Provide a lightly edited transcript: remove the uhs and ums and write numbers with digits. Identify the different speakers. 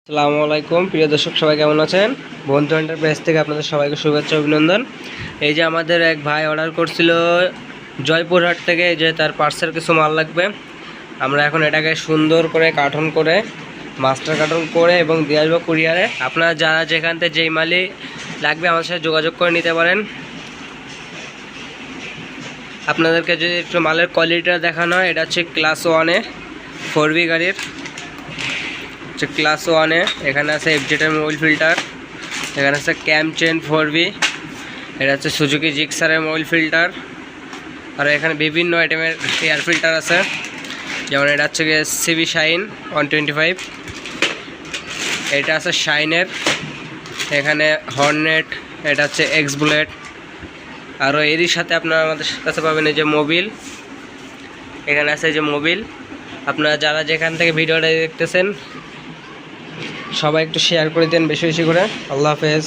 Speaker 1: আসসালামু আলাইকুম প্রিয় দর্শক, সবাই কেমন আছেন? বন্ধু এন্টারপ্রাইজ থেকে আপনাদের সবাইকে শুভেচ্ছা অভিনন্দন। এই যে আমাদের এক ভাই অর্ডার করছিল জয়পুরহাট থেকে, এই যে তার পার্সেল কিছু মাল লাগবে। আমরা এখন এটাকে সুন্দর করে কার্টন করে মাস্টার কার্টন করে এবং দিয়ে আসবো কুরিয়ারে। আপনারা যারা যেখান থেকে যেই মালই লাগবে আমাদের সাথে যোগাযোগ করে নিতে পারেন। আপনাদেরকে যদি একটু মালের কোয়ালিটিটা দেখানো হয়, এটা হচ্ছে ক্লাস 1-এ 4V গাড়ির, ক্লাস 1-এ। এখানে আছে এফজেডের মোবিল ফিল্টার, এখানে আছে ক্যাম চেন 4V, এটা হচ্ছে সুজুকি জিক্সারের মোবিল ফিল্টার, আর এখানে বিভিন্ন আইটেমের এয়ার ফিল্টার আছে। যেমন এটা হচ্ছে সিবি শাইন 125, এটা আছে শাইনের, এখানে হর্নেট, এটা হচ্ছে এক্স বুলেট। আরও এরই সাথে আপনারা আমাদের কাছে পাবেন এই যে মোবিল, এখানে আছে যে মোবিল। আপনারা যারা যেখান থেকে ভিডিওটা দেখতেছেন সবাই একটু শেয়ার করে দেন বেশি বেশি করে। আল্লাহ হাফেজ।